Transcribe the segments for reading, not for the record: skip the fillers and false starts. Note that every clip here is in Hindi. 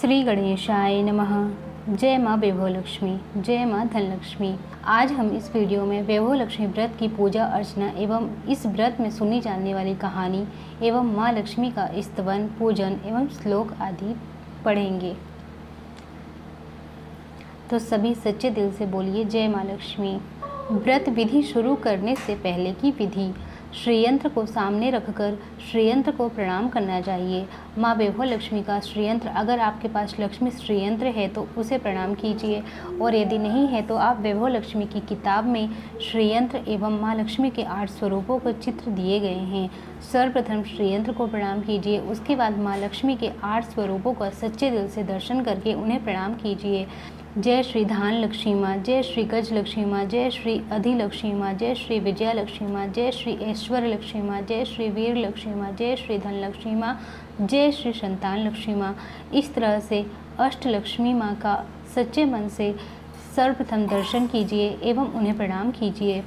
श्री गणेशाय नमः। जय माँ वैभव लक्ष्मी, जय माँ धनलक्ष्मी। आज हम इस वीडियो में वैभव लक्ष्मी व्रत की पूजा अर्चना एवं इस व्रत में सुनी जाने वाली कहानी एवं माँ लक्ष्मी का स्तवन, पूजन एवं श्लोक आदि पढ़ेंगे। तो सभी सच्चे दिल से बोलिए जय माँ लक्ष्मी। व्रत विधि शुरू करने से पहले की विधि। श्रीयंत्र को सामने रखकर श्रीयंत्र को प्रणाम करना चाहिए। माँ वैभव लक्ष्मी का श्रीयंत्र, अगर आपके पास लक्ष्मी श्रीयंत्र है तो उसे प्रणाम कीजिए, और यदि नहीं है तो आप वैभव लक्ष्मी की किताब में श्रीयंत्र एवं माँ लक्ष्मी के 8 स्वरूपों के चित्र दिए गए हैं। सर्वप्रथम श्रीयंत्र को प्रणाम कीजिए, उसके बाद माँ लक्ष्मी के 8 स्वरूपों का सच्चे दिल से दर्शन करके उन्हें प्रणाम कीजिए। जय श्री धान लक्ष्मी माँ, जय श्री गज लक्ष्मी माँ, जय श्री अधि लक्ष्मी माँ, जय श्री विजया लक्ष्मी माँ, जय श्री ऐश्वर्य लक्ष्मी माँ, जय श्री वीर लक्ष्मी माँ, जय श्री धन लक्ष्मी माँ, जय श्री संतान लक्ष्मी माँ। इस तरह से अष्ट लक्ष्मी माँ का सच्चे मन से सर्वप्रथम दर्शन कीजिए एवं उन्हें प्रणाम कीजिए।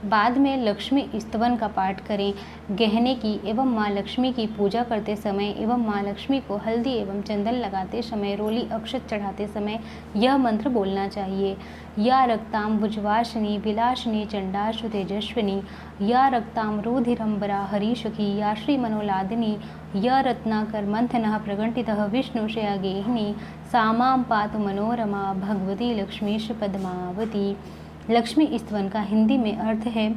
बाद में लक्ष्मी स्तवन का पाठ करें। गहने की एवं माँ लक्ष्मी की पूजा करते समय एवं माँ लक्ष्मी को हल्दी एवं चंदन लगाते समय, रोली अक्षत चढ़ाते समय यह मंत्र बोलना चाहिए। या रक्ताम भुजवासिनी विलासिनी चंडाशु तेजस्विनी, या रक्ताम रुधिरंबरा हरिशुखी, या श्री मनोलादिनी, या रत्नाकर मंथनः प्रकटितः विष्णुशया गेहिनी, सामां पातु मनोरमा भगवती लक्ष्मीश पद्मावती। लक्ष्मी स्तवन का हिंदी में अर्थ है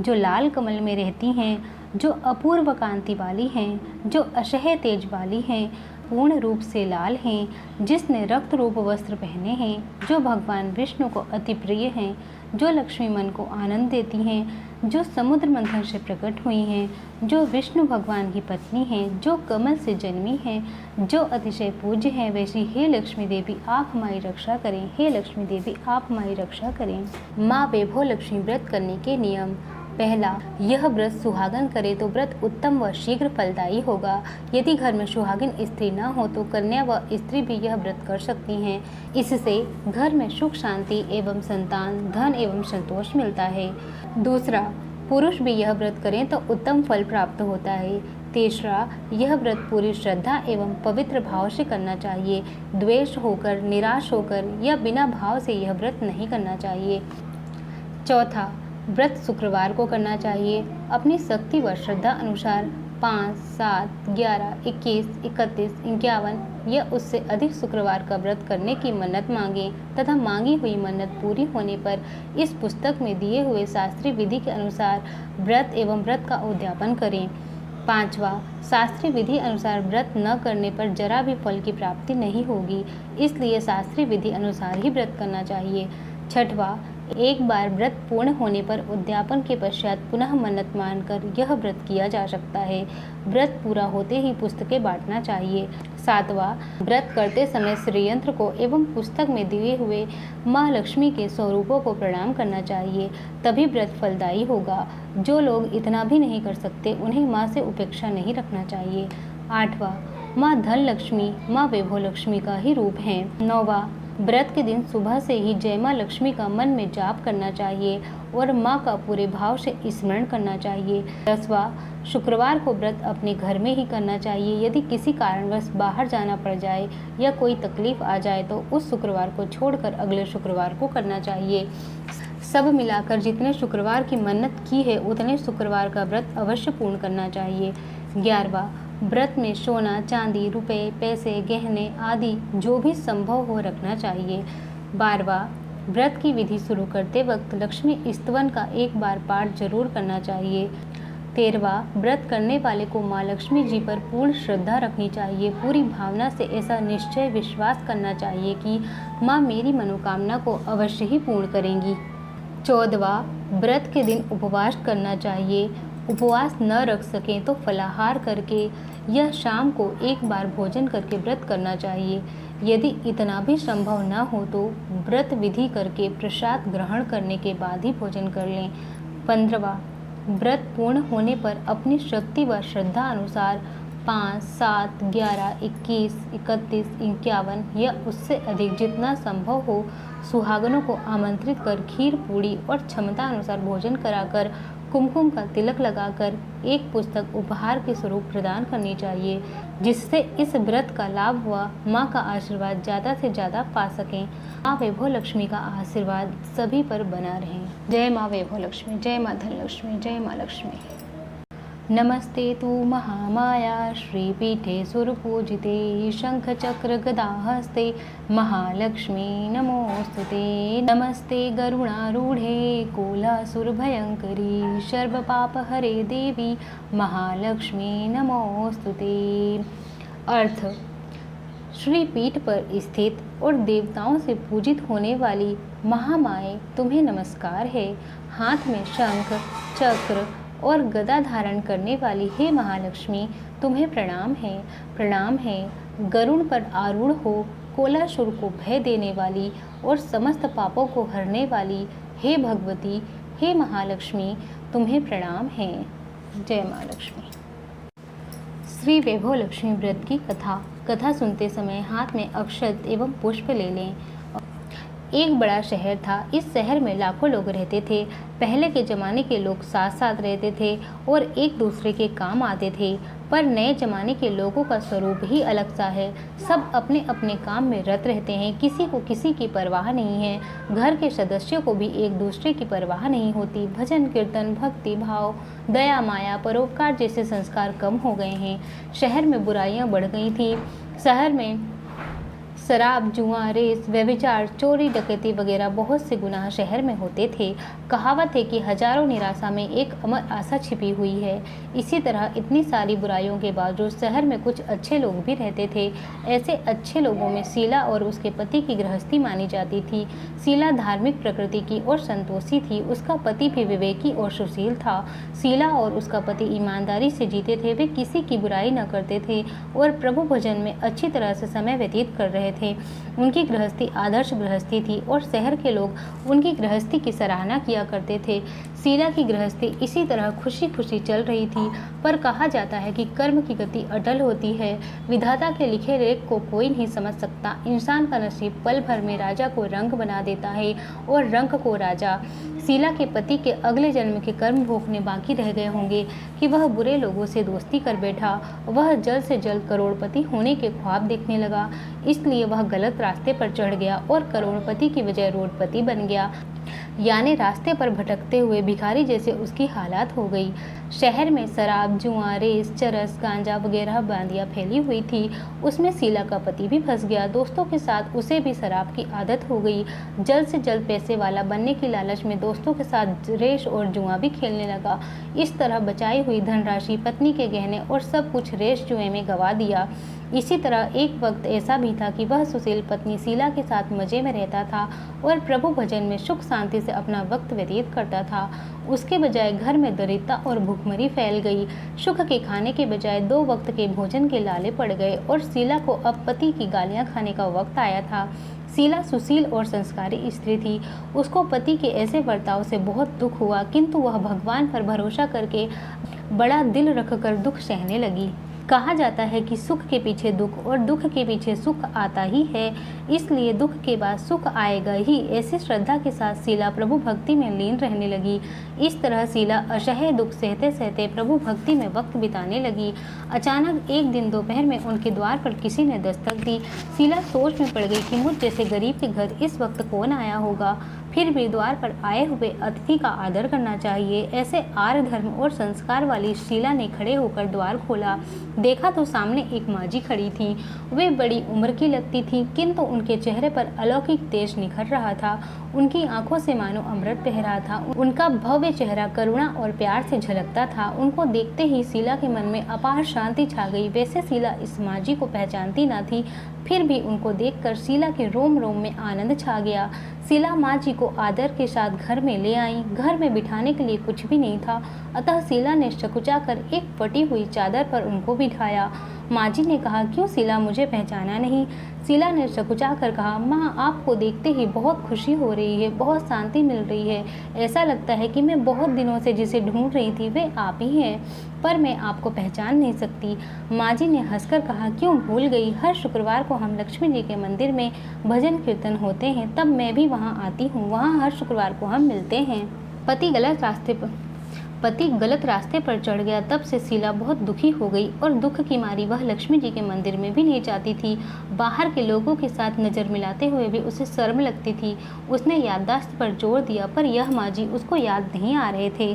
जो लाल कमल में रहती हैं, जो अपूर्व कांति वाली हैं, जो अशह तेज वाली हैं, पूर्ण रूप से लाल हैं, जिसने रक्त रूप वस्त्र पहने हैं, जो भगवान विष्णु को अति प्रिय हैं, जो लक्ष्मी मन को आनंद देती हैं, जो समुद्र मंथन से प्रकट हुई हैं, जो विष्णु भगवान की पत्नी हैं, जो कमल से जन्मी हैं, जो अतिशय पूज्य हैं, वैसी हे लक्ष्मी देवी आप हमारी रक्षा करें, हे लक्ष्मी देवी आप हमारी रक्षा करें। माँ वैभव लक्ष्मी व्रत करने के नियम। पहला, यह व्रत सुहागन करे तो व्रत उत्तम व शीघ्र फलदायी होगा। यदि घर में सुहागिन स्त्री न हो तो कन्या व स्त्री भी यह व्रत कर सकती हैं। इससे घर में सुख शांति एवं संतान, धन एवं संतोष मिलता है। दूसरा, पुरुष भी यह व्रत करें तो उत्तम फल प्राप्त होता है। तीसरा, यह व्रत पूरी श्रद्धा एवं पवित्र भाव से करना चाहिए। द्वेष होकर, निराश होकर या बिना भाव से यह व्रत नहीं करना चाहिए। चौथा, व्रत शुक्रवार को करना चाहिए। अपनी शक्ति व श्रद्धा अनुसार 5, 7, 11, 21, 31, 51 या उससे अधिक शुक्रवार का व्रत करने की मन्नत मांगें तथा मांगी हुई मन्नत पूरी होने पर इस पुस्तक में दिए हुए शास्त्रीय विधि के अनुसार व्रत एवं व्रत का उद्यापन करें। पांचवा, शास्त्रीय विधि अनुसार व्रत न करने पर जरा भी फल की प्राप्ति नहीं होगी, इसलिए शास्त्रीय विधि अनुसार ही व्रत करना चाहिए। छठवा, एक बार व्रत पूर्ण होने पर उद्यापन के पश्चात पुनः मन्नत मानकर यह व्रत किया जा सकता है। व्रत पूरा होते ही पुस्तकें बांटना चाहिए। सातवां, व्रत करते समय श्रीयंत्र को एवं पुस्तक में दिए हुए माँ लक्ष्मी के स्वरूपों को प्रणाम करना चाहिए, तभी व्रत फलदायी होगा। जो लोग इतना भी नहीं कर सकते उन्हें माँ से उपेक्षा नहीं रखना चाहिए। आठवां, माँ धन लक्ष्मी माँ वैभव लक्ष्मी का ही रूप है। नौवां, व्रत के दिन सुबह से ही जय माँ लक्ष्मी का मन में जाप करना चाहिए और माँ का पूरे भाव से स्मरण करना चाहिए। 10वां, शुक्रवार को व्रत अपने घर में ही करना चाहिए। यदि किसी कारणवश बाहर जाना पड़ जाए या कोई तकलीफ आ जाए तो उस शुक्रवार को छोड़कर अगले शुक्रवार को करना चाहिए। सब मिलाकर जितने शुक्रवार की मन्नत की है उतने शुक्रवार का व्रत अवश्य पूर्ण करना चाहिए। 11वां, व्रत में सोना, चांदी, रुपए, पैसे, गहने आदि जो भी संभव हो रखना चाहिए। 12वां, व्रत की विधि शुरू करते वक्त लक्ष्मी स्तवन का एक बार पाठ जरूर करना चाहिए। 13वां, व्रत करने वाले को माँ लक्ष्मी जी पर पूर्ण श्रद्धा रखनी चाहिए। पूरी भावना से ऐसा निश्चय विश्वास करना चाहिए कि माँ मेरी मनोकामना को अवश्य ही पूर्ण करेंगी। 14वां, व्रत के दिन उपवास करना चाहिए। उपवास न रख सकें तो फलाहार करके या शाम को एक बार भोजन करके व्रत करना चाहिए। यदि इतना भी संभव न हो तो व्रत विधि करके प्रसाद ग्रहण करने के बाद ही भोजन कर लें। 15वां, व्रत पूर्ण होने पर अपनी शक्ति व श्रद्धा अनुसार 5, 7, 11, 21, 31, 51 या उससे अधिक जितना संभव हो सुहागनों को आमंत्रित कर खीर पूड़ी और क्षमता अनुसार भोजन कराकर कुमकुम का तिलक लगाकर एक पुस्तक उपहार के स्वरूप प्रदान करनी चाहिए, जिससे इस व्रत का लाभ व माँ का आशीर्वाद ज़्यादा से ज़्यादा पा सकें। माँ वैभव लक्ष्मी का आशीर्वाद सभी पर बना रहे। जय माँ वैभव लक्ष्मी, जय माँ धनलक्ष्मी, जय माँ लक्ष्मी। नमस्ते तु महामाया श्रीपीठे सुरपूजिते शंख चक्र गदाहस्ते महालक्ष्मी नमोस्तुते। नमस्ते गरुणारूढ़े कोलासुरभयंकरी सर्वपापहरे देवी महालक्ष्मी नमोस्तुते। अर्थ: श्रीपीठ पर स्थित और देवताओं से पूजित होने वाली महामाए तुम्हें नमस्कार है। हाथ में शंख चक्र और गदा धारण करने वाली हे महालक्ष्मी तुम्हें प्रणाम है, प्रणाम है। गरुड़ पर आरूढ़ हो कोलासुर को भय देने वाली और समस्त पापों को हरने वाली हे भगवती, हे महालक्ष्मी तुम्हें प्रणाम है। जय माँ लक्ष्मी। श्री वैभव लक्ष्मी व्रत की कथा सुनते समय हाथ में अक्षत एवं पुष्प ले लें। एक बड़ा शहर था। इस शहर में लाखों लोग रहते थे। पहले के ज़माने के लोग साथ साथ रहते थे और एक दूसरे के काम आते थे, पर नए ज़माने के लोगों का स्वरूप ही अलग सा है। सब अपने अपने काम में रत रहते हैं, किसी को किसी की परवाह नहीं है। घर के सदस्यों को भी एक दूसरे की परवाह नहीं होती। भजन कीर्तन, भक्ति भाव, दया माया, परोपकार जैसे संस्कार कम हो गए हैं। शहर में बुराइयां बढ़ गई थी। शहर में शराब, जुआ, रेस, व्यभिचार, चोरी, डकैती वगैरह बहुत से गुनाह शहर में होते थे। कहावत है कि हजारों निराशा में एक अमर आशा छिपी हुई है। इसी तरह इतनी सारी बुराइयों के बावजूद शहर में कुछ अच्छे लोग भी रहते थे। ऐसे अच्छे लोगों में शीला और उसके पति की गृहस्थी मानी जाती थी। शीला धार्मिक प्रकृति की और संतोषी थी। उसका पति भी विवेकी और सुशील था। शीला और उसका पति ईमानदारी से जीते थे। वे किसी की बुराई न करते थे और प्रभु भजन में अच्छी तरह से समय व्यतीत कर रहे थे। उनकी गृहस्थी आदर्श गृहस्थी थी और शहर के लोग उनकी गृहस्थी की सराहना किया करते थे। शीला की गृहस्थी इसी तरह खुशी खुशी चल रही थी, पर कहा जाता है कि कर्म की गति अटल होती है। विधाता के लिखे रेख को कोई नहीं समझ सकता। इंसान का नसीब पल भर में राजा को रंक बना देता है और रंक को राजा। शीला के पति के अगले जन्म के कर्म भोगने बाकी रह गए होंगे कि वह बुरे लोगों से दोस्ती कर बैठा। वह जल्द से जल्द करोड़पति होने के ख्वाब देखने लगा, इसलिए वह गलत रास्ते पर चढ़ गया और करोड़पति की बजाय रोडपति बन गया, यानी रास्ते पर भटकते हुए भिखारी जैसे उसकी हालात हो गई। शहर में शराब, जुआ, रेस, चरस, गांजा वगैरह बांदियाँ फैली हुई थी। उसमें शीला का पति भी फंस गया। दोस्तों के साथ उसे भी शराब की आदत हो गई। जल्द से जल्द पैसे वाला बनने की लालच में दोस्तों के साथ रेस और जुआ भी खेलने लगा। इस तरह बचाई हुई धनराशि, पत्नी के गहने और सब कुछ रेस जुए में गंवा दिया। इसी तरह एक वक्त ऐसा भी था कि वह सुशील पत्नी शीला के साथ मज़े में रहता था और प्रभु भजन में सुख शांति से अपना वक्त व्यतीत करता था। उसके बजाय घर में दरिद्रता और भूखमरी फैल गई। सुख के खाने के बजाय 2 वक्त के भोजन के लाले पड़ गए और शीला को अब पति की गालियां खाने का वक्त आया था। शीला सुशील और संस्कारी स्त्री थी। उसको पति के ऐसे बर्ताव से बहुत दुख हुआ, किंतु वह भगवान पर भरोसा करके बड़ा दिल रखकर दुख सहने लगी। कहा जाता है कि सुख के पीछे दुख और दुख के पीछे सुख आता ही है, इसलिए दुख के बाद सुख आएगा ही। ऐसी श्रद्धा के साथ शीला प्रभु भक्ति में लीन रहने लगी। इस तरह शीला असह्य दुख सहते सहते प्रभु भक्ति में वक्त बिताने लगी। अचानक एक दिन दोपहर में उनके द्वार पर किसी ने दस्तक दी। शीला सोच में पड़ गई कि मुझ जैसे गरीब के घर इस वक्त कौन आया होगा। फिर भी द्वार पर आए हुए अतिथि का आदर करना चाहिए। ऐसे आर्य धर्म और संस्कार वाली शीला ने खड़े होकर द्वार खोला। देखा तो सामने एक माजी खड़ी थी। वे बड़ी उम्र की लगती थी, किंतु उनके चेहरे पर अलौकिक तेज निखर रहा था। उनकी आंखों से मानो अमृत बह रहा था। उनका भव्य चेहरा करुणा और प्यार से झलकता था। उनको देखते ही शीला के मन में अपार शांति छा गई। वैसे शीला इस माजी को पहचानती न थी, फिर भी उनको देखकर शीला के रोम रोम में आनंद छा गया। शीला माँ जी को आदर के साथ घर में ले आई। घर में बिठाने के लिए कुछ भी नहीं था, अतः शीला ने सकुचाकर एक फटी हुई चादर पर उनको बिठाया। माँ जी ने कहा, क्यों शीला, मुझे पहचाना नहीं? शीला ने सकुचाकर कहा, माँ आपको देखते ही बहुत खुशी हो रही है, बहुत शांति मिल रही है। ऐसा लगता है कि मैं बहुत दिनों से जिसे ढूंढ रही थी वे आप ही हैं, पर मैं आपको पहचान नहीं सकती। माँ जी ने हंसकर कहा, क्यों भूल गई? हर शुक्रवार को हम लक्ष्मी जी के मंदिर में भजन कीर्तन होते हैं, तब मैं भी वहाँ आती हूँ। वहाँ हर शुक्रवार को हम मिलते हैं। पति गलत रास्ते पर चढ़ गया, तब से शीला बहुत दुखी हो गई और दुख की मारी वह लक्ष्मी जी के मंदिर में भी नहीं जाती थी। बाहर के लोगों के साथ नज़र मिलाते हुए भी उसे शर्म लगती थी। उसने याददाश्त पर जोर दिया, पर यह माँ जी उसको याद नहीं आ रहे थे।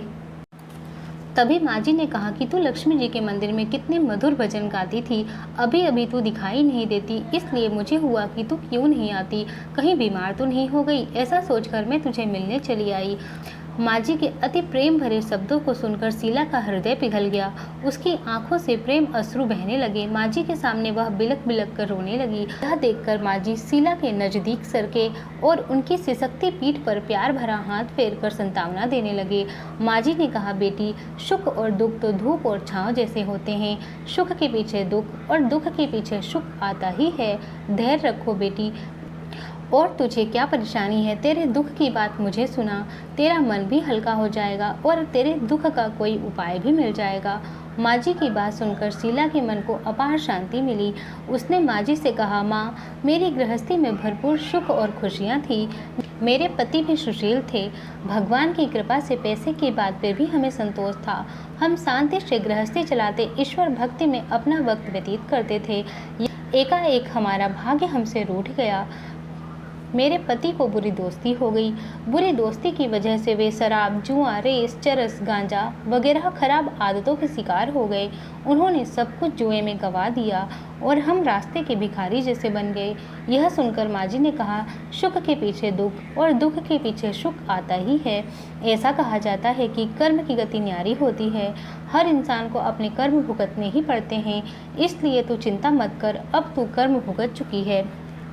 तभी माँ जी ने कहा कि तू लक्ष्मी जी के मंदिर में कितने मधुर भजन गाती थी, अभी अभी तू दिखाई नहीं देती, इसलिए मुझे हुआ कि तू क्यों नहीं आती, कहीं बीमार तो नहीं हो गई। ऐसा सोचकर मैं तुझे मिलने चली आई। माँ जी के अति प्रेम भरे शब्दों को सुनकर शीला का हृदय पिघल गया। उसकी आंखों से प्रेम अश्रु बहने लगे। माँ जी के सामने वह बिलक बिलक कर रोने लगी। यह देखकर माँ जी शीला के नजदीक सरके और उनकी सिसकती पीठ पर प्यार भरा हाथ फेरकर सांत्वना देने लगे। माँ जी ने कहा, बेटी, सुख और दुख तो धूप और छांव जैसे होते हैं। सुख के पीछे दुख और दुख के पीछे सुख आता ही है। धैर्य रखो बेटी। और तुझे क्या परेशानी है? तेरे दुख की बात मुझे सुना, तेरा मन भी हल्का हो जाएगा और तेरे दुख का कोई उपाय भी मिल जाएगा। माँ जी की बात सुनकर शीला के मन को अपार शांति मिली। उसने माँ जी से कहा, माँ, मेरी गृहस्थी में भरपूर सुख और खुशियाँ थी। मेरे पति भी सुशील थे। भगवान की कृपा से पैसे की बात पर भी हमें संतोष था। हम शांति से गृहस्थी चलाते ईश्वर भक्ति में अपना वक्त व्यतीत करते थे। एकाएक हमारा भाग्य हमसे रूठ गया। मेरे पति को बुरी दोस्ती हो गई। बुरी दोस्ती की वजह से वे शराब, जुआ, रेस, चरस, गांजा वगैरह खराब आदतों के शिकार हो गए। उन्होंने सब कुछ जुए में गंवा दिया और हम रास्ते के भिखारी जैसे बन गए। यह सुनकर माँ जी ने कहा, सुख के पीछे दुख और दुख के पीछे सुख आता ही है। ऐसा कहा जाता है कि कर्म की गति न्यारी होती है। हर इंसान को अपने कर्म भुगतने ही पड़ते हैं। इसलिए तू चिंता मत कर, अब तू कर्म भुगत चुकी है।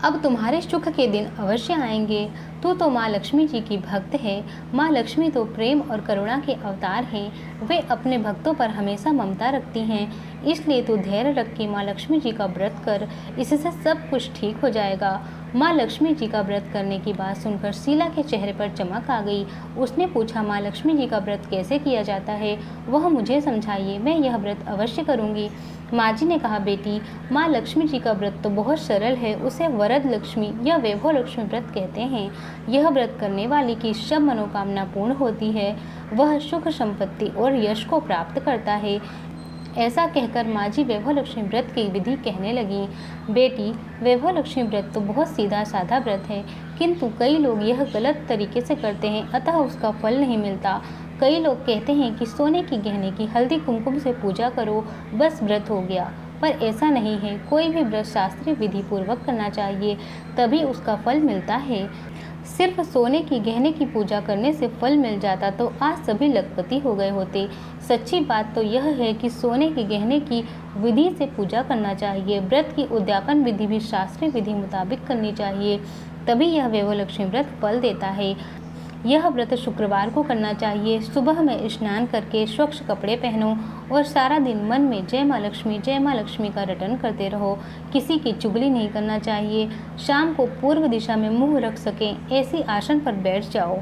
अब तुम्हारे सुख के दिन अवश्य आएंगे। तू तो माँ लक्ष्मी जी की भक्त है। माँ लक्ष्मी तो प्रेम और करुणा के अवतार हैं। वे अपने भक्तों पर हमेशा ममता रखती हैं। इसलिए तू धैर्य रख के माँ लक्ष्मी जी का व्रत कर, इससे सब कुछ ठीक हो जाएगा। माँ लक्ष्मी जी का व्रत करने की बात सुनकर शीला के चेहरे पर चमक आ गई। उसने पूछा, माँ लक्ष्मी जी का व्रत कैसे किया जाता है? वह मुझे समझाइए, मैं यह व्रत अवश्य करूँगी। माँ जी ने कहा, बेटी, माँ लक्ष्मी जी का व्रत तो बहुत सरल है। उसे वरद लक्ष्मी या वैभव लक्ष्मी व्रत कहते हैं। यह व्रत करने वाली की सब मनोकामना पूर्ण होती है। वह सुख, संपत्ति और यश को प्राप्त करता है। ऐसा कहकर माँ जी वैभव लक्ष्मी व्रत की विधि कहने लगी। बेटी, वैभव लक्ष्मी व्रत तो बहुत सीधा साधा व्रत है, किंतु कई लोग यह गलत तरीके से करते हैं, अतः उसका फल नहीं मिलता। कई लोग कहते हैं कि सोने की गहने की हल्दी कुमकुम से पूजा करो, बस व्रत हो गया। पर ऐसा नहीं है। कोई भी व्रत शास्त्रीय विधि पूर्वक करना चाहिए, तभी उसका फल मिलता है। सिर्फ सोने की गहने की पूजा करने से फल मिल जाता तो आज सभी लखपति हो गए होते। सच्ची बात तो यह है कि सोने की गहने की विधि से पूजा करना चाहिए। व्रत की उद्यापन विधि भी शास्त्रीय विधि मुताबिक करनी चाहिए, तभी यह वैभव लक्ष्मी व्रत फल देता है। यह व्रत शुक्रवार को करना चाहिए। सुबह में स्नान करके स्वच्छ कपड़े पहनो और सारा दिन मन में जय माँ लक्ष्मी का रटन करते रहो। किसी की चुगली नहीं करना चाहिए। शाम को पूर्व दिशा में मुंह रख सकें ऐसी आसन पर बैठ जाओ।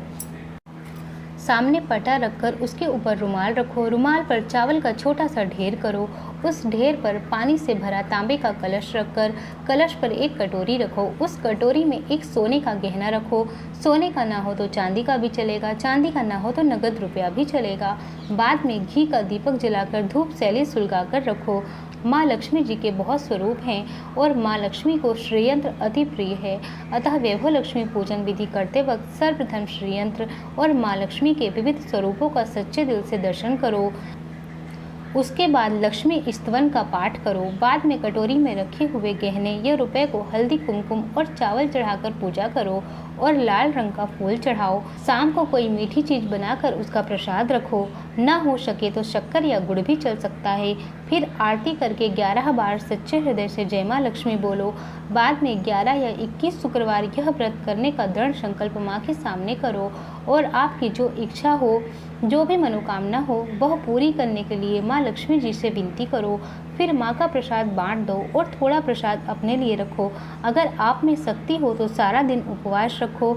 सामने पटा रखकर उसके ऊपर रुमाल रखो। रुमाल पर चावल का छोटा सा ढेर करो। उस ढेर पर पानी से भरा तांबे का कलश रखकर कलश पर एक कटोरी रखो। उस कटोरी में एक सोने का गहना रखो। सोने का ना हो तो चांदी का भी चलेगा, चांदी का ना हो तो नगद रुपया भी चलेगा। बाद में घी का दीपक जलाकर धूप सैली सुलगाकर रखो। माँ लक्ष्मी जी के बहुत स्वरूप हैं और माँ लक्ष्मी को श्रीयंत्र अति प्रिय है, अतः वैभव लक्ष्मी पूजन विधि करते वक्त सर्वप्रथम श्रीयंत्र और माँ लक्ष्मी के विविध स्वरूपों का सच्चे दिल से दर्शन करो। उसके बाद लक्ष्मी स्तवन का पाठ करो। बाद में कटोरी में रखे हुए गहने या रुपए को हल्दी, कुमकुम और चावल चढ़ाकर पूजा करो और लाल रंग का फूल चढ़ाओ। शाम को कोई मीठी चीज़ बनाकर उसका प्रसाद रखो। ना हो सके तो शक्कर या गुड़ भी चल सकता है। फिर आरती करके 11 बार सच्चे हृदय से जय माँ लक्ष्मी बोलो। बाद में 11 या 21 शुक्रवार यह व्रत करने का दृढ़ संकल्प माँ के सामने करो और आपकी जो इच्छा हो, जो भी मनोकामना हो, वह पूरी करने के लिए माँ लक्ष्मी जी से विनती करो। फिर माँ का प्रसाद बांट दो और थोड़ा प्रसाद अपने लिए रखो। अगर आप में शक्ति हो तो सारा दिन उपवास रखो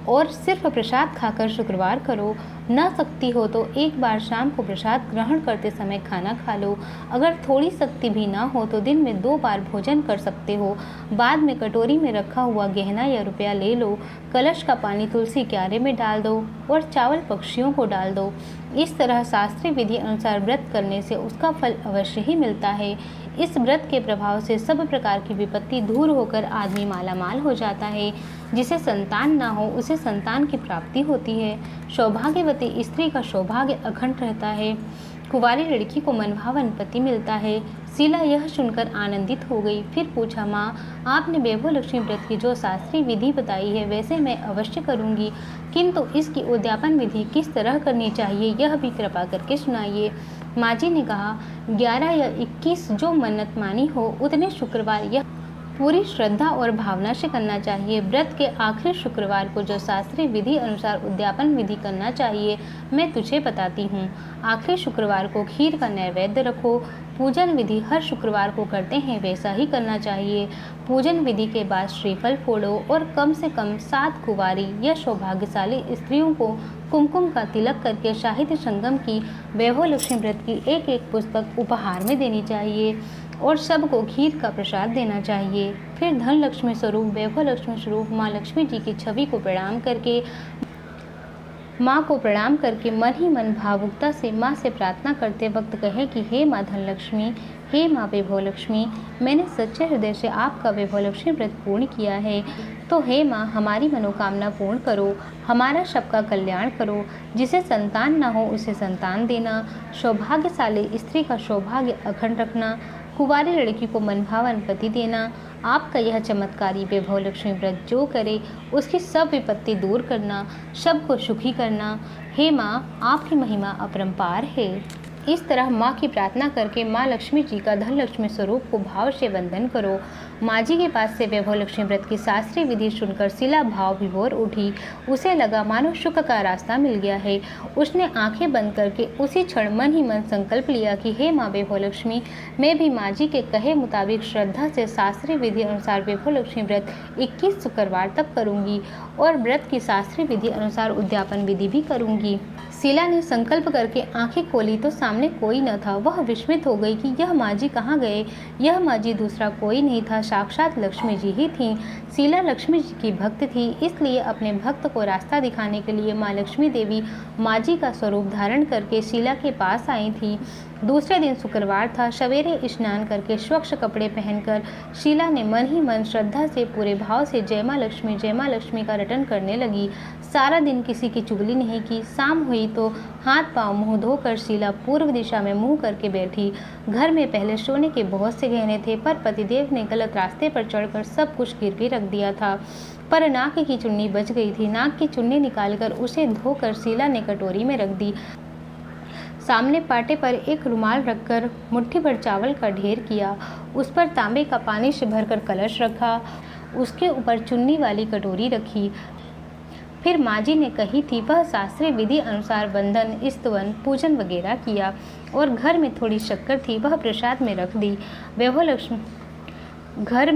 और सिर्फ प्रसाद खाकर शुक्रवार करो। न सकती हो तो एक बार शाम को प्रसाद ग्रहण करते समय खाना खा लो। अगर थोड़ी शक्ति भी ना हो तो दिन में 2 बार भोजन कर सकते हो। बाद में कटोरी में रखा हुआ गहना या रुपया ले लो। कलश का पानी तुलसी क्यारे में डाल दो और चावल पक्षियों को डाल दो। इस तरह शास्त्रीय विधि अनुसार व्रत करने से उसका फल अवश्य ही मिलता है। इस व्रत के प्रभाव से सब प्रकार की विपत्ति दूर होकर आदमी मालामाल हो जाता है। जिसे संतान ना हो उसे संतान की प्राप्ति होती है। सौभाग्यवती स्त्री का सौभाग्य अखंड रहता है। कुंवारी लड़की को मनभावन पति मिलता है। शीला यह सुनकर आनंदित हो गई। फिर पूछा, माँ, आपने वैभव लक्ष्मी व्रत की जो शास्त्रीय विधि बताई है वैसे मैं अवश्य करूँगी, किंतु इसकी उद्यापन विधि किस तरह करनी चाहिए यह भी कृपा करके सुनाइए। माँ जी ने कहा, 11 या 21 जो मन्नत मानी हो उतने शुक्रवार यह पूरी श्रद्धा और भावना से करना चाहिए। व्रत के आखिरी शुक्रवार को जो शास्त्रीय विधि अनुसार उद्यापन विधि करना चाहिए मैं तुझे बताती हूँ। आखिरी शुक्रवार को खीर का नैवेद्य रखो। पूजन विधि हर शुक्रवार को करते हैं वैसा ही करना चाहिए। पूजन विधि के बाद श्रीफल फोड़ो और कम से कम 7 कुंवारी या सौभाग्यशाली स्त्रियों को कुमकुम का तिलक करके साहित्य संगम की वैभव लक्ष्मी व्रत की एक पुस्तक उपहार में देनी चाहिए और सबको खीर का प्रसाद देना चाहिए। फिर धन लक्ष्मी स्वरूप वैभव लक्ष्मी स्वरूप माँ लक्ष्मी जी की छवि को प्रणाम करके मन ही मन भावुकता से माँ से प्रार्थना करते वक्त कहे कि हे माँ धन लक्ष्मी, हे माँ वैभव लक्ष्मी, मैंने सच्चे हृदय से आपका वैभव लक्ष्मी व्रत पूर्ण किया है, तो हे माँ हमारी मनोकामना पूर्ण करो, हमारा सबका कल्याण करो। जिसे संतान ना हो उसे संतान देना, सौभाग्यशाली स्त्री का सौभाग्य अखंड रखना, कुंवारी लड़की को मनभावन पति देना। आपका यह चमत्कारी वैभव लक्ष्मी व्रत जो करे उसकी सब विपत्ति दूर करना, सबको सुखी करना। हे माँ, आपकी महिमा अपरंपार है। इस तरह माँ की प्रार्थना करके माँ लक्ष्मी जी का धन लक्ष्मी स्वरूप को भाव से वंदन करो। माँ जी के पास से वैभव लक्ष्मी व्रत की शास्त्रीय विधि सुनकर शीला भाव विभोर उठी। उसे लगा मानो सुख का रास्ता मिल गया है। उसने आंखें बंद करके उसी क्षण मन ही मन संकल्प लिया कि हे माँ वैभव लक्ष्मी, मैं भी माँ जी के कहे मुताबिक श्रद्धा से शास्त्रीय विधि अनुसार वैभव लक्ष्मी व्रत 21 शुक्रवार तक करूँगी और व्रत की शास्त्रीय विधि अनुसार उद्यापन विधि भी करूँगी। शीला ने संकल्प करके आंखें खोली तो सामने कोई न था। वह विस्मित हो गई कि यह माँ जी कहाँ गए। यह माँ जी दूसरा कोई नहीं था, साक्षात लक्ष्मी जी ही थीं। शीला लक्ष्मी जी की भक्त थी, इसलिए अपने भक्त को रास्ता दिखाने के लिए माँ लक्ष्मी देवी माँ जी का स्वरूप धारण करके शीला के पास आई थी। दूसरे दिन शुक्रवार था। सवेरे स्नान करके स्वच्छ कपड़े पहनकर शीला ने मन ही मन श्रद्धा से पूरे भाव से जय माँ लक्ष्मी का रटन करने लगी। सारा दिन किसी की चुगली नहीं की। शाम हुई तो हाथ पांव मुंह धोकर शीला पूर्व दिशा में मुंह करके बैठी। घर में पहले सोने के बहुत से गहने थे, पर पतिदेव ने गलत रास्ते पर चढ़कर सब कुछ गिरवी रख दिया था। पर नाक की चुन्नी बच गई थी। नाक की चुन्नी निकालकर उसे धोकर शीला ने कटोरी में रख दी। सामने पाटे पर एक रुमाल रखकर मुट्ठी भर चावल का ढेर किया। उस पर तांबे का पानी से भरकर कलश रखा। उसके ऊपर चुन्नी वाली कटोरी रखी। फिर माँ जी ने कही थी वह शास्त्रीय विधि अनुसार बंधन, स्तवन, पूजन वगैरह किया और घर में थोड़ी शक्कर थी वह प्रसाद में रख दी। वैभव लक्ष्मी घर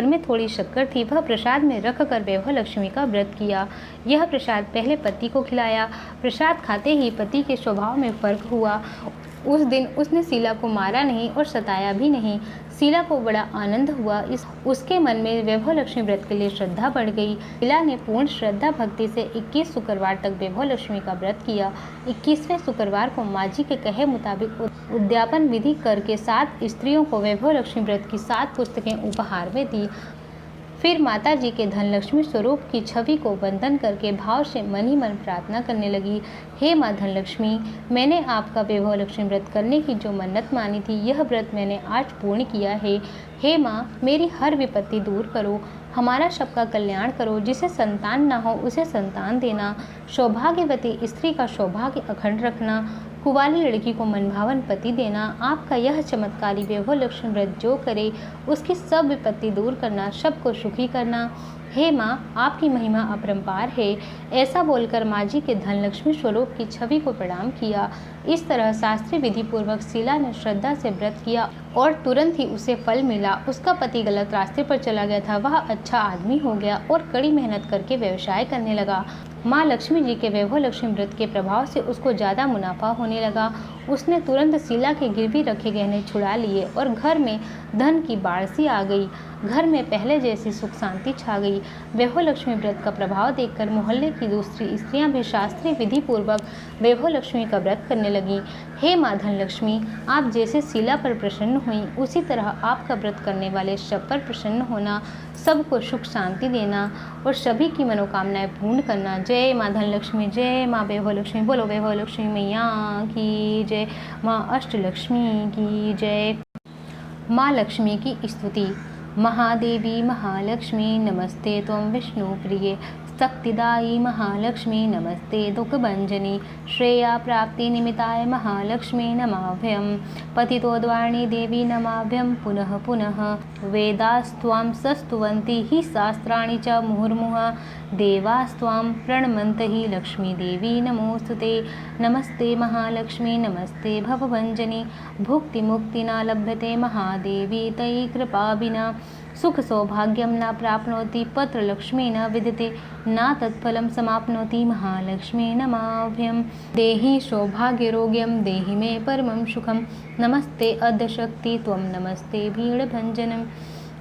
में थोड़ी शक्कर थी वह प्रसाद में रख कर वैभव लक्ष्मी का व्रत किया। यह प्रसाद पहले पति को खिलाया। प्रसाद खाते ही पति के स्वभाव में फर्क हुआ। उस दिन उसने शीला को मारा नहीं और सताया भी नहीं। शीला को बड़ा आनंद हुआ। उसके मन में वैभव लक्ष्मी व्रत के लिए श्रद्धा बढ़ गई। शीला ने पूर्ण श्रद्धा भक्ति से 21 शुक्रवार तक वैभव लक्ष्मी का व्रत किया। 21वें शुक्रवार को माँ जी के कहे मुताबिक उद्यापन विधि करके 7 स्त्रियों को वैभव लक्ष्मी व्रत की 7 पुस्तकें उपहार में दी। फिर माता जी के धन लक्ष्मी स्वरूप की छवि को वंदन करके भाव से मन ही मन प्रार्थना करने लगी। हे माँ धन लक्ष्मी, मैंने आपका वैभव लक्ष्मी व्रत करने की जो मन्नत मानी थी यह व्रत मैंने आज पूर्ण किया है। हे माँ, मेरी हर विपत्ति दूर करो, हमारा सबका कल्याण करो। जिसे संतान ना हो उसे संतान देना, सौभाग्यवती स्त्री का सौभाग्य अखंड रखना, कुंवारी लड़की को मनभावन पति देना, आपका यह चमत्कारी वैभव लक्ष्मी व्रत जो करे उसकी सब विपत्ति दूर करना, सबको सुखी करना। हे माँ, आपकी महिमा अपरंपार है। ऐसा बोलकर माँ जी के धनलक्ष्मी स्वरूप की छवि को प्रणाम किया। इस तरह शास्त्रीय विधि पूर्वक शीला ने श्रद्धा से व्रत किया और तुरंत ही उसे फल मिला। उसका पति गलत रास्ते पर चला गया था, वह अच्छा आदमी हो गया और कड़ी मेहनत करके व्यवसाय करने लगा। माँ लक्ष्मी जी के वैभव लक्ष्मी व्रत के प्रभाव से उसको ज़्यादा मुनाफा होने लगा। उसने तुरंत शीला के गिरवी रखे गहने छुड़ा लिए और घर में धन की बाढ़ सी आ गई। घर में पहले जैसी सुख शांति छा गई। वैभव लक्ष्मी व्रत का प्रभाव देखकर मोहल्ले की दूसरी स्त्रियां भी शास्त्रीय विधि पूर्वक वैभव लक्ष्मी का व्रत करने लगीं। हे माँ धनलक्ष्मी, आप जैसे शीला पर प्रसन्न हुई, उसी तरह आपका व्रत करने वाले सब पर प्रसन्न होना, सबको सुख शांति देना और सभी की मनोकामनाएं पूर्ण करना। जय माँ धनलक्ष्मी, जय माँ वैभव लक्ष्मी। बोलो वैभव लक्ष्मी मैया की जय, माँ अष्टलक्ष्मी की जय। माँ लक्ष्मी की स्तुति। महादेवी महालक्ष्मी नमस्ते त्वं विष्णुप्रिये, शक्तिदायी महालक्ष्मी नमस्ते दुःखभंजनी, श्रेया प्राप्ति निमित्ताय महालक्ष्मी नमाभ्यं, पतितोद्वारिणी देवी नमाभ्यं पुनः पुनः। वेदास्त्वां सस्तुवन्ति हि शास्त्राणि च मुहुर्मुहुः, देवास्त्वां प्रणमन्ति हि लक्ष्मी देवी नमोस्तुते। नमस्ते महालक्ष्मी नमस्ते भवभंजनी, भुक्ति मुक्ति न लभ्यते महादेवी तयि कृपा विना, सुख सौभाग्यम न प्राप्नोति पत्र लक्ष्मी न विद्यते, न तत्फलं समाप्नोति महालक्ष्मी नमाभ्यं। देहि सौभाग्यरोग्यं देहि मे परमं सुखं, नमस्ते अद्यशक्ति त्वं नमस्ते भीडभञ्जनं,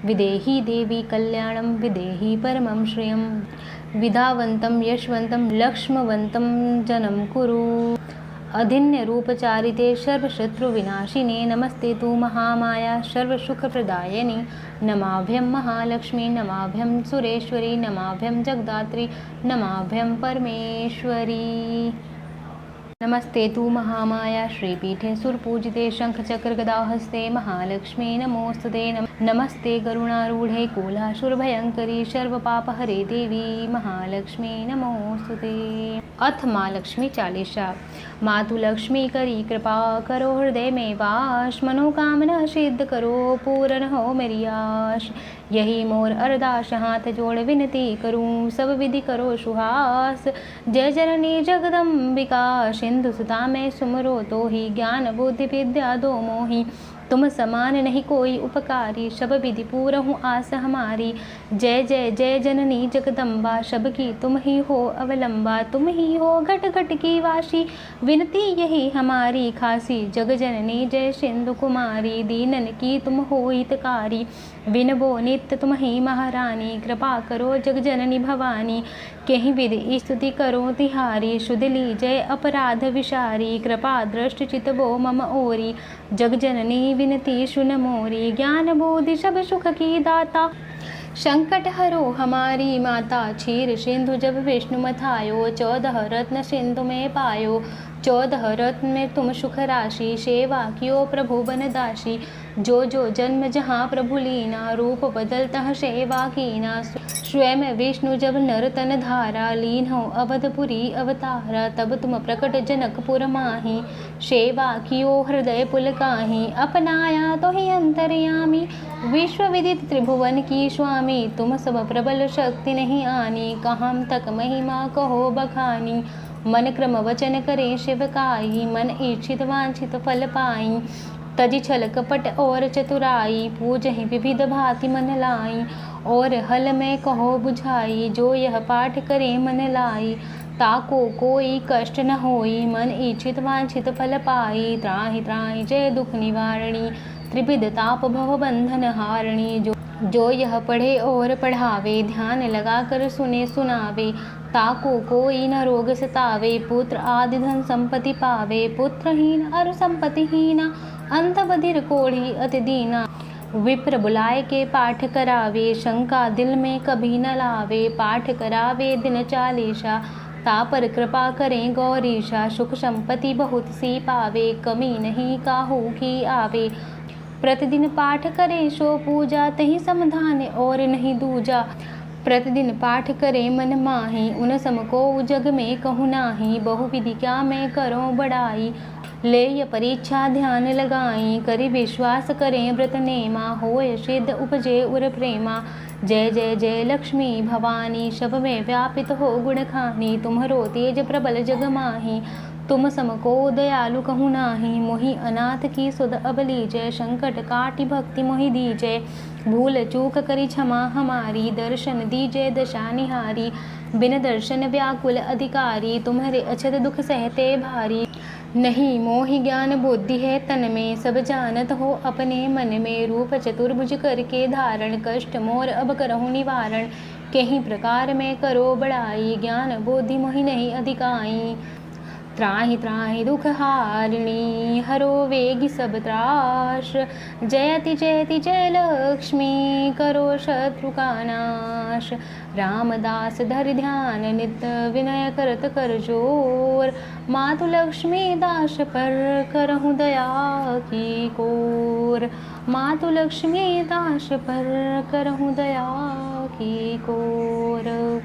विदेहि देवी कल्याणं विदेहि परमं श्रियं, विधावन्तं यशवन्तं लक्ष्मवन्तं जनं कुरु। अधिन्य रूपचारिते सर्वशत्रुविनाशिने, नमस्ते तु महामाया सर्वसुखप्रदायिनी, नमाभ्यं महालक्ष्मी नमाभ्यं सुरेश्वरी, नमाभ्यं जगदात्री नमाभ्यं परमेश्वरी। नमस्ते तु महामाया श्रीपीठे सुरपूजिते शंखचक्र गदाहस्ते, महालक्ष्मी नमोस्तुते। नमस्ते गरुणारूढ़े कोलासुरभयंकरी सर्वपापहरे देवी, महालक्ष्मी नमोस्तुते। अथ माँ लक्ष्मी चालीसा। मातु लक्ष्मी करी कृपा करो हृदय में वास, मनोकामना सिद्ध करो पूर्ण हो मेरी आश, यही मोर अरदास हाथ जोड़ विनती करूं, सब विधि करो सुहास। जय जननी जगदम्बिका सिंधु सुता में सुमरो तो ही, ज्ञान बुद्धि विद्या दो मोही, तुम समान नहीं कोई उपकारी, सब विधि पूर्ण हूँ आस हमारी। जय जय जय जननी जगदम्बा, सबकी तुम ही हो अवलंबा, तुम ही हो घट घट की वासी, विनती यही हमारी खासी। जग जननी जय सिंधु कुमारी, दीनन की तुम हो हितकारी, विनबो नित्य तुम ही महारानी, कृपा करो जग जननी भवानी, कहीं विधि स्तुति करो तिहारी, शुद्ध ली जय अपराध विशारी, कृपा दृष्टि चितवो मम ओरी, जग जननी विनती सुन मोरी, ज्ञान बोधि सब सुख की दाता, संकट हरो हमारी माता। क्षीर सिंधु जब विष्णु मथायो, 14 रत्न सिंधु में पायो, 14 रत्न में तुम सुख राशि, सेवा कियो प्रभु बनदासी, जो जो जन्म जहाँ प्रभु लीना, रूप बदलता सेवा कीना, स्वयं विष्णु जब नर तन धारा, लीन हो अवधपुरी अवतारा, तब तुम प्रकट जनकपुर माही, सेवा कियो हृदय पुलकाही, अपनाया तो ही अंतर्यामी, विश्व विदित त्रिभुवन की स्वामी, तुम सब प्रबल शक्ति नहीं आनी, कहाँ तक महिमा कहो बखानी, मन क्रम वचन करे शिवकाई, मन इच्छित वांछित फल पाई, तजि छल कपट और चतुराई, पूजहि विविध भांति मन लाई, और हल में कहो बुझाई, जो यह पाठ करे मन लाई, ताको कोई कष्ट न होई, मन इच्छित वांछित फल पाई, त्राहि त्राहि जय दुख निवारणी, त्रिविध ताप भव बंधन हारणी, जो यह पढ़े और पढ़ावे, ध्यान लगा कर सुने सुनावे, ताको कोई न रोग सतावे, पुत्र आदि धन संपत्ति पावे, पुत्रहीन अरु संपत्तिहीना, अंत बधिर कोढ़ी अति दीना, विप्र बुलाए के पाठ करावे, शंका दिल में कभी न लावे, पाठ करावे दिन 40, तापर कृपा करें गौरीशा, सुख संपत्ति बहुत सी पावे, कमी नहीं काहू की आवे, प्रतिदिन पाठ करें सो पूजा, तही समाधान और नहीं दूजा, प्रतिदिन पाठ करे मन माही, उन सम को जग में कहूँ नाही, बहु विधि क्या मैं करो बड़ाई, लेय परीक्षा ध्यान लगाई, करि विश्वास करें व्रत नेमा, होय सिद्ध उपजे उर प्रेमा। जय जय जय लक्ष्मी भवानी, सब में व्यापित हो गुण खानी, तुम्हरो तेज प्रबल जग माही, तुम समको दयालु कहु नाही। मोहि अनाथ की सुध अब लीजय, संकट काटि भक्ति मोहि दीजय। भूल चूक करी क्षमा हमारी, दर्शन दीजय दशा निहारी। बिन दर्शन व्याकुल अधिकारी, तुम्हारे अछत दुख सहते भारी। नहीं मोहि ज्ञान बुद्धि है तन में, सब जानत हो अपने मन में। रूप चतुर्भुज करके धारण, कष्ट मोर अब करहु निवारण। कहीं प्रकार में करो बड़ाई, ज्ञान बुद्धि मोहि नहीं अधिकाई। त्राहि त्राहि दुख हारिणी, हरो वेगी सब त्रास। जयति जयति जय लक्ष्मी, करो शत्रु का नाश। रामदास धरि ध्यान नित, विनय करत कर जोर। मातु लक्ष्मी दास पर, करहु दया की कोर। मातु लक्ष्मी दास पर, करहु दया की कोर।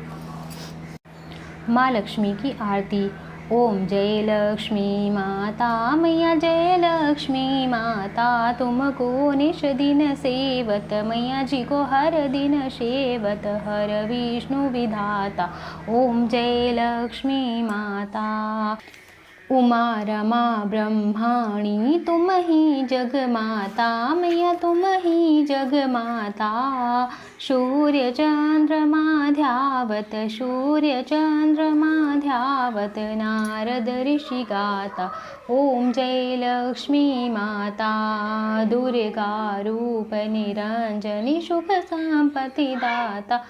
माँ लक्ष्मी की आरती। ओम जय लक्ष्मी माता मैया, जय लक्ष्मी माता, तुमको निश दिन सेवत, मैया जी को हर दिन सेवत, हर विष्णु विधाता। ओम जय लक्ष्मी माता। उमा रमा ब्रह्माणी, तुम ही जग माता, मैया तुम ही जग माता। सूर्य चंद्रमा ध्यावत, सूर्य चंद्रमा ध्यावत, नारद ऋषि गाता। ओम जय लक्ष्मी माता। दुर्गा रूप निरंजनी, सुख संपत्ति दाता,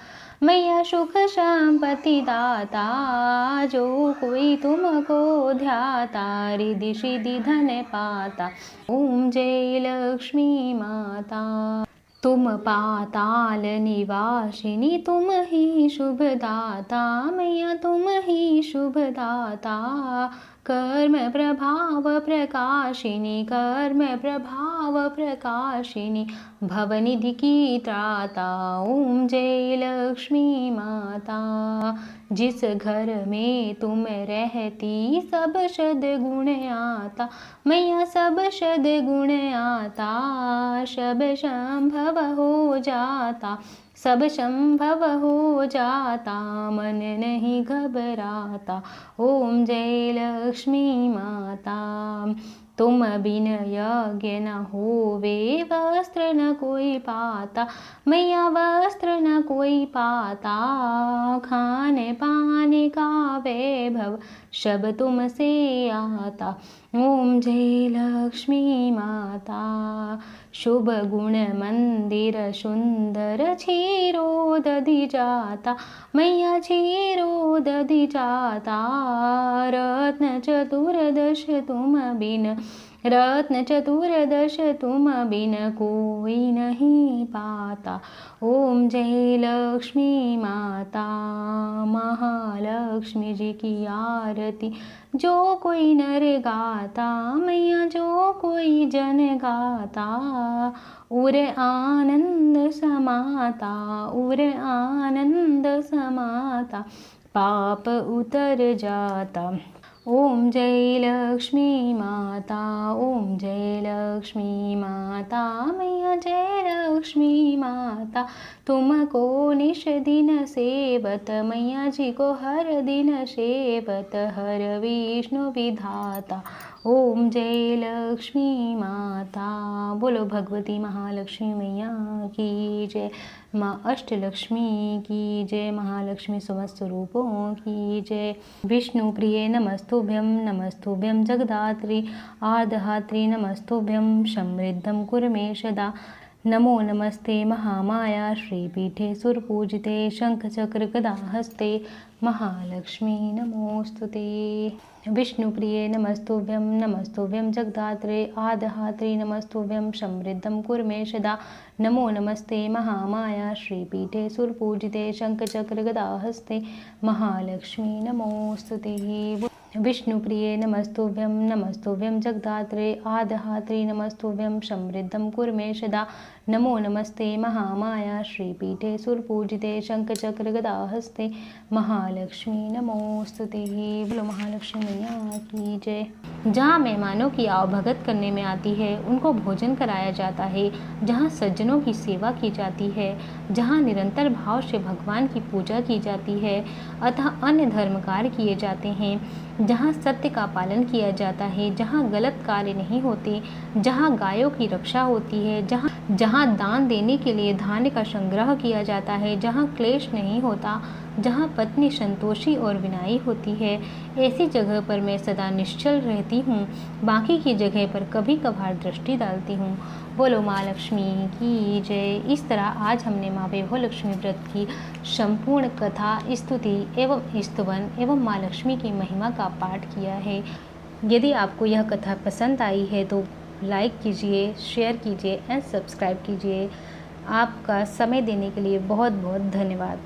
मैया सुख संपत्ति दाता। जो कोई तुमको ध्याता, रिद्धि सिद्धि धन पाता। ओम जय लक्ष्मी माता। तुम पाताल निवासिनी, तुम ही शुभ दाता, मैया तुम ही शुभ दाता। कर्म प्रभाव प्रकाशिनी, कर्म प्रभाव प्रकाशिनी, भवनिधि की त्राता। ओम जय लक्ष्मी माता। जिस घर में तुम रहती, सब सद्गुण आता, मैया सब सद्गुण आता। सब संभव हो जाता, सब संभव हो जाता, मन नहीं घबराता। ओम जय लक्ष्मी माता। तुम बिन यज्ञ न होवे, वस्त्र न कोई पाता, मैया वस्त्र न कोई पाता। खाने पाने का वैभव, सब तुमसे आता। ओम जय लक्ष्मी माता। शुभ गुण मंदिर सुंदर, क्षीरो दधि जाता, मैया क्षीरो दधि जाता। रत्न चतुर्दश तुम बिन, रत्न चतुर्दश तुम बिन, कोई नहीं पाता। ओम जय लक्ष्मी माता। महालक्ष्मी जी की आरती, जो कोई नर गाता, मैया जो कोई जन गाता। उर आनंद समाता, उर आनंद समाता, पाप उतर जाता। ओम जय लक्ष्मी माता। ओम जय लक्ष्मी माता, मैया जय लक्ष्मी माता। तुमको निश दिन सेवत, मैया जी को हर दिन सेवत, हर विष्णु विधाता। ओम जय लक्ष्मी माता। बोलो भगवती महालक्ष्मी मैया की जय। माँ अष्टलक्ष्मी की जय। महालक्ष्मी समस्त रूपों की जय। विष्णु प्रिय नमस्तुभ्यं, नमस्तुभ्यं जगदात्री आदहात्री, नमस्तुभ्यं समृद्धं कुरु मे सदा। नमो नमस्ते महामाया, श्रीपीठे सुरपूजिते, शंखचक्र गदा हस्ते, महालक्ष्मी नमोस्तुते। विष्णुप्रिये नमस्तुभ्यं, नमस्तुभ्यं जगदात्रे आदहात्रे, नमस्तुभ्यं समृद्धं कुरु मे सदा। नमो नमस्ते महामाया, श्रीपीठे सुरपूजिते, शंखचक्र गदा हस्ते, महालक्ष्मी नमोस्तुते। विष्णुप्रिये नमस्तुभ्यं, नमस्तुभ्यं जगदात्रे आदहात्रे, नमस्तुभ्यं समृद्धं कुरु मे सदा। नमो नमस्ते महामाया श्रीपीठे सुरपूजिते शंखचक्र गदाहस्ते महालक्ष्मी नमोस्तुते। बोलो महालक्ष्मी मैया की जय। जहाँ मेहमानों की आवभगत करने में आती है उनको भोजन कराया जाता है, जहाँ सज्जनों की सेवा की जाती है, जहाँ निरंतर भाव से भगवान की पूजा की जाती है, अतः अन्य धर्म कार्य किए जाते हैं, जहाँ सत्य का पालन किया जाता है, जहाँ गलत कार्य नहीं होते, जहाँ गायों की रक्षा होती है, जहाँ दान देने के लिए धान्य का संग्रह किया जाता है, जहाँ क्लेश नहीं होता, जहाँ पत्नी संतोषी और विनयी होती है, ऐसी जगह पर मैं सदा निश्चल रहती हूँ। बाकी की जगह पर कभी कभार दृष्टि डालती हूँ। बोलो माँ लक्ष्मी की जय। इस तरह आज हमने माँ वैभव लक्ष्मी व्रत की संपूर्ण कथा, स्तुति एवं स्तवन एवं माँ लक्ष्मी की महिमा का पाठ किया है। यदि आपको यह कथा पसंद आई है तो लाइक कीजिए, शेयर कीजिए एंड सब्सक्राइब कीजिए। आपका समय देने के लिए बहुत बहुत धन्यवाद।